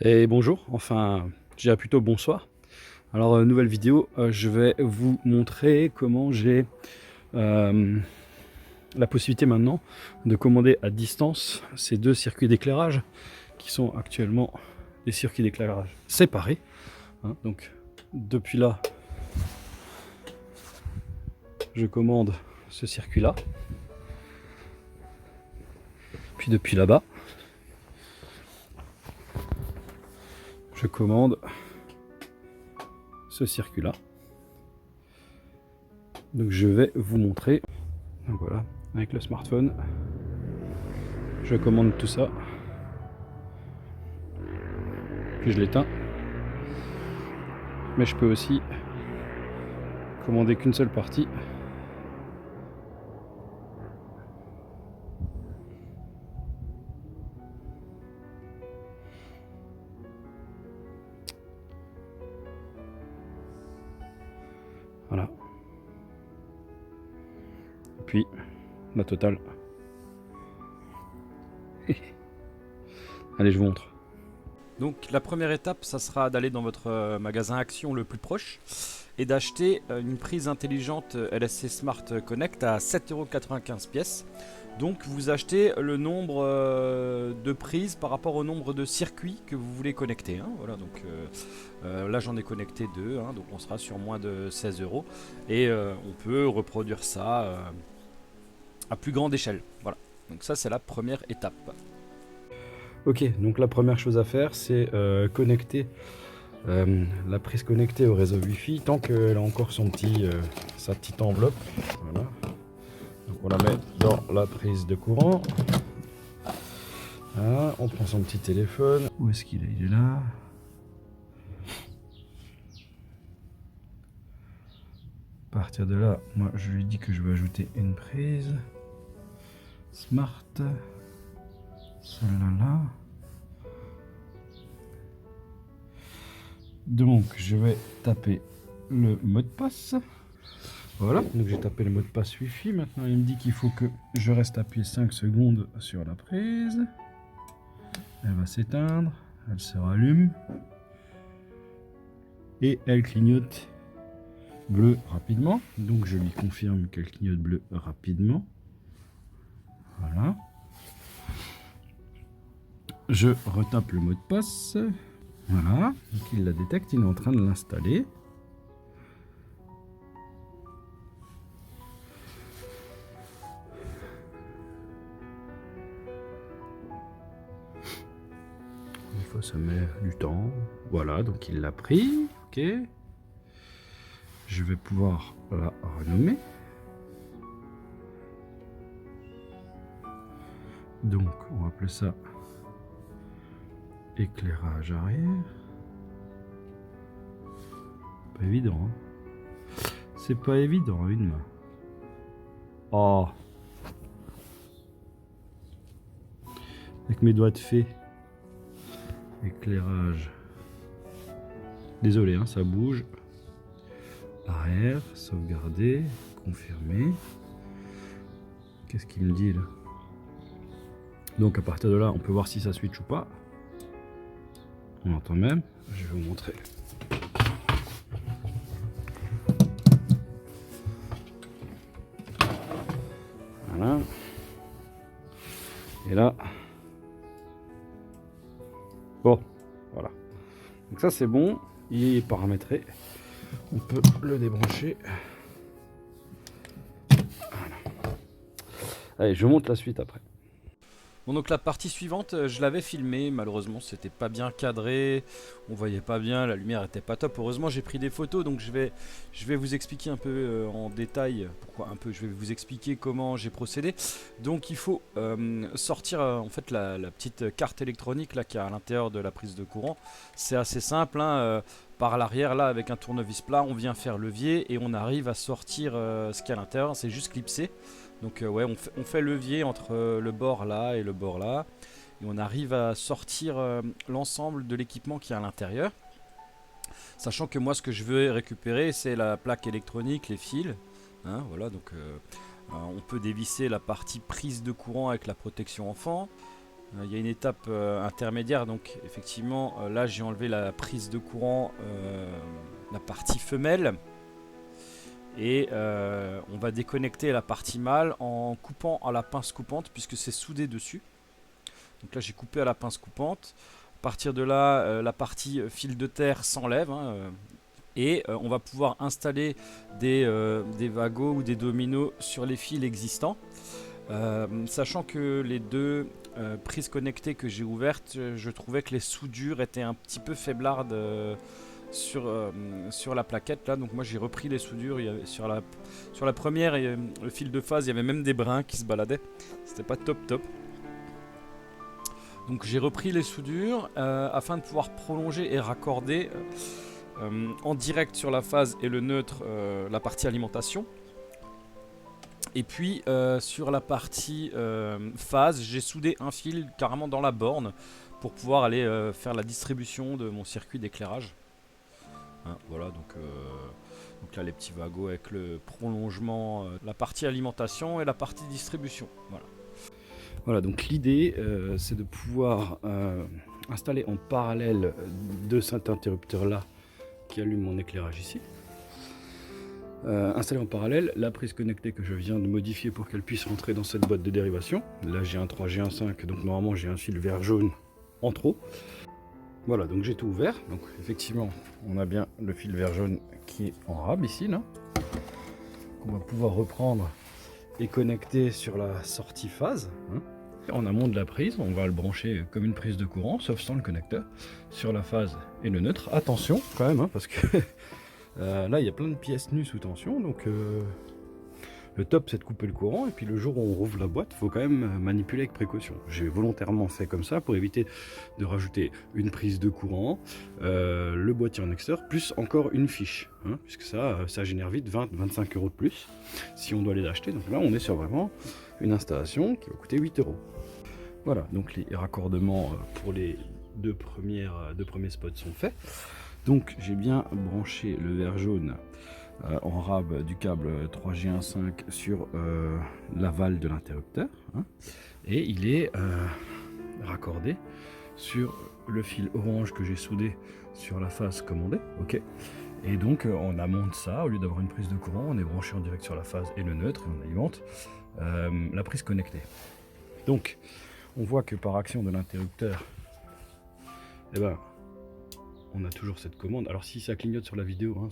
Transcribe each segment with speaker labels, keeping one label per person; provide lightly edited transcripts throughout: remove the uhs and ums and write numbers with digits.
Speaker 1: Et bonjour, enfin, je dirais plutôt bonsoir. Alors, nouvelle vidéo, je vais vous montrer comment j'ai euh, la possibilité maintenant de commander à distance ces deux circuits d'éclairage qui sont actuellement des circuits d'éclairage séparés, hein. Donc, depuis là, je commande ce circuit-là, puis depuis là-bas, je commande ce circuit-là. Donc, je vais vous montrer. Donc voilà, avec le smartphone, je commande tout ça, puis je l'éteins. Mais je peux aussi commander qu'une seule partie. Voilà. Et puis la totale. Allez, je vous montre. Donc la première étape, ça sera d'aller dans votre magasin Action le plus proche et d'acheter une prise intelligente LSC Smart Connect à 7,95 € pièce. Donc vous achetez le nombre de prises par rapport au nombre de circuits que vous voulez connecter, hein. Voilà, donc là j'en ai connecté 2, hein, donc on sera sur moins de 16 € et on peut reproduire ça à plus grande échelle. Voilà, donc ça c'est la première étape. Ok, donc la première chose à faire, c'est connecter la prise connectée au réseau Wi-Fi tant qu'elle a encore sa petite enveloppe. Voilà. Donc on la met dans la prise de courant. Voilà, on prend son petit téléphone. Où est-ce qu'il est? Il est là. À partir de là, moi je lui dis que je veux ajouter une prise Smart. Celle-là là. Donc je vais taper le mot de passe. Voilà, donc j'ai tapé le mot de passe Wi-Fi. Maintenant il me dit qu'il faut que je reste appuyé 5 secondes sur la prise. Elle va s'éteindre, elle se rallume. Et elle clignote bleu rapidement. Donc je lui confirme qu'elle clignote bleu rapidement. Voilà. Je retape le mot de passe. Voilà, donc il la détecte, il est en train de l'installer. Des fois ça met du temps. Voilà, donc il l'a pris. Ok. Je vais pouvoir la renommer. Donc on va appeler ça éclairage arrière. Pas évident, hein. C'est pas évident, une main. Oh. Avec mes doigts de fée. Éclairage. Désolé, hein, ça bouge. Arrière, sauvegarder, confirmer. Qu'est-ce qu'il me dit là? Donc à partir de là, on peut voir si ça switch ou pas. On entend même. Je vais vous montrer. Voilà. Et là. Bon, voilà. Donc ça c'est bon. Il est paramétré. On peut le débrancher. Voilà. Allez, je monte la suite après. Bon, donc la partie suivante, je l'avais filmée, malheureusement c'était pas bien cadré, on voyait pas bien, la lumière était pas top. Heureusement j'ai pris des photos, donc je vais vous expliquer un peu en détail, je vais vous expliquer comment j'ai procédé. Donc il faut sortir en fait la petite carte électronique là qui est à l'intérieur de la prise de courant. C'est assez simple, hein, par l'arrière là avec un tournevis plat, on vient faire levier et on arrive à sortir ce qu'il y a à l'intérieur, c'est juste clipsé. Donc ouais, on fait levier entre le bord là et le bord là. Et on arrive à sortir l'ensemble de l'équipement qui est à l'intérieur. Sachant que moi ce que je veux récupérer c'est la plaque électronique, les fils, hein, voilà, donc on peut dévisser la partie prise de courant avec la protection enfant. Il y a une étape intermédiaire, donc effectivement là j'ai enlevé la prise de courant, la partie femelle, et on va déconnecter la partie mâle en coupant à la pince coupante puisque c'est soudé dessus. Donc là j'ai coupé à la pince coupante. À partir de là, la partie fil de terre s'enlève, hein, et on va pouvoir installer des wagons ou des dominos sur les fils existants. Sachant que les deux prises connectées que j'ai ouvertes, je trouvais que les soudures étaient un petit peu faiblardes sur la plaquette là. Donc moi j'ai repris les soudures. Sur la première, le fil de phase, il y avait même des brins qui se baladaient. C'était pas top top. Donc j'ai repris les soudures afin de pouvoir prolonger et raccorder en direct sur la phase et le neutre la partie alimentation. Et puis sur la partie phase, j'ai soudé un fil carrément dans la borne pour pouvoir aller faire la distribution de mon circuit d'éclairage. Hein, voilà, donc là les petits wagons avec le prolongement, la partie alimentation et la partie distribution. Voilà. Voilà, donc l'idée c'est de pouvoir installer en parallèle de cet interrupteur là qui allume mon éclairage ici. Installer en parallèle la prise connectée que je viens de modifier pour qu'elle puisse rentrer dans cette boîte de dérivation. Là j'ai un 3, j'ai un 5, donc normalement j'ai un fil vert jaune en trop. Voilà, donc j'ai tout ouvert. Donc effectivement on a bien le fil vert jaune qui est en rab ici là, qu'on va pouvoir reprendre et connecter sur la sortie phase, hein. En amont de la prise, on va le brancher comme une prise de courant, sauf sans le connecteur, sur la phase et le neutre. Attention quand même, hein, parce que là il y a plein de pièces nues sous tension, donc le top c'est de couper le courant, et puis le jour où on rouvre la boîte, il faut quand même manipuler avec précaution. J'ai volontairement fait comme ça pour éviter de rajouter une prise de courant, le boîtier en extérieur, plus encore une fiche, hein, puisque ça génère vite 20-25 € de plus si on doit les acheter. Donc là on est sur vraiment une installation qui va coûter 8 €. Voilà, donc les raccordements pour les deux premiers spots sont faits. Donc j'ai bien branché le vert jaune en rab du câble 3G15 sur l'aval de l'interrupteur, hein, et il est raccordé sur le fil orange que j'ai soudé sur la phase commandée. Ok. Et donc en amont de ça, au lieu d'avoir une prise de courant, on est branché en direct sur la phase et le neutre, et on alimente la prise connectée. Donc on voit que par action de l'interrupteur, eh ben, on a toujours cette commande. Alors si ça clignote sur la vidéo, hein,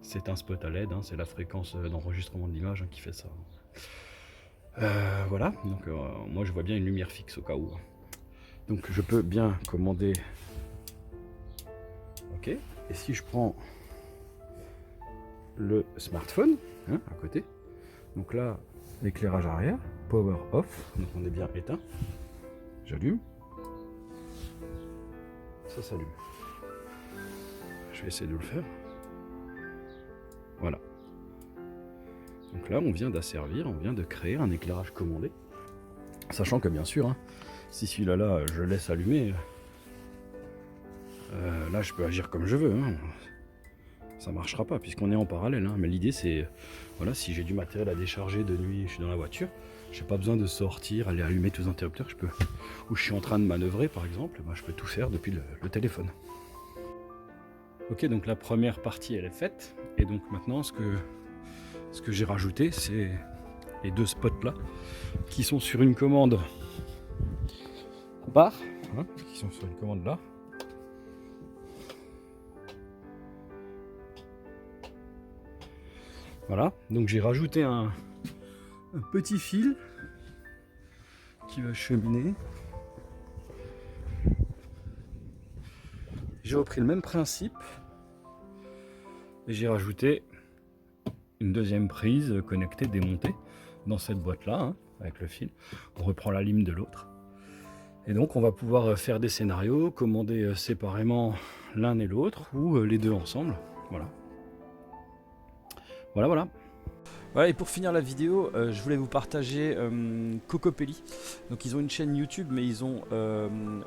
Speaker 1: c'est un spot à LED, hein, c'est la fréquence d'enregistrement de l'image, hein, qui fait ça. Voilà, donc moi je vois bien une lumière fixe au cas où. Donc je peux bien commander. Ok, et si je prends le smartphone, hein, à côté, donc là l'éclairage arrière, power off, donc on est bien éteint, j'allume, ça s'allume. Je vais essayer de le faire. Voilà. Donc là on vient d'asservir, on vient de créer un éclairage commandé, sachant que bien sûr, hein, si celui-là je laisse allumer, là je peux agir comme je veux, hein. Ça marchera pas puisqu'on est en parallèle, hein. Mais l'idée c'est, voilà, si j'ai du matériel à décharger de nuit, je suis dans la voiture, j'ai pas besoin de sortir, aller allumer tous les interrupteurs, je peux, ou je suis en train de manœuvrer par exemple, ben, je peux tout faire depuis le téléphone. Ok, donc la première partie elle est faite, et donc maintenant ce que j'ai rajouté, c'est les deux spots là qui sont sur une commande barre, hein, qui sont sur une commande là. Voilà, donc j'ai rajouté un petit fil qui va cheminer. J'ai repris le même principe et j'ai rajouté une deuxième prise connectée, démontée dans cette boîte là, hein, avec le fil. On reprend la lime de l'autre. Et donc on va pouvoir faire des scénarios, commander séparément l'un et l'autre ou les deux ensemble. Voilà. Voilà. Voilà, et pour finir la vidéo, je voulais vous partager Cocopelli. Donc ils ont une chaîne YouTube, mais ils ont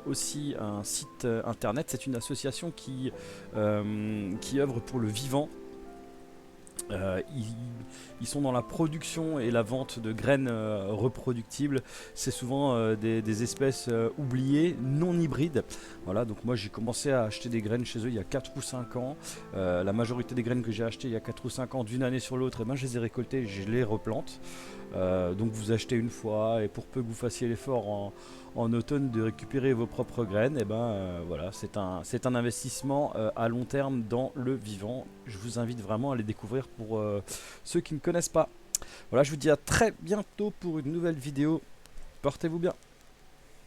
Speaker 1: aussi un site internet. C'est une association qui œuvre pour le vivant. Ils sont dans la production et la vente de graines reproductibles. C'est souvent des espèces oubliées, non hybrides. Voilà, donc moi j'ai commencé à acheter des graines chez eux il y a 4 ou 5 ans. La majorité des graines que j'ai achetées il y a 4 ou 5 ans, d'une année sur l'autre, et ben, je les ai récoltées et je les replante. Donc vous achetez une fois, et pour peu que vous fassiez l'effort en automne de récupérer vos propres graines, et ben voilà, c'est un investissement à long terme dans le vivant. Je vous invite vraiment à les découvrir pour ceux qui ne connaissent pas. Voilà, je vous dis à très bientôt pour une nouvelle vidéo. Portez-vous bien.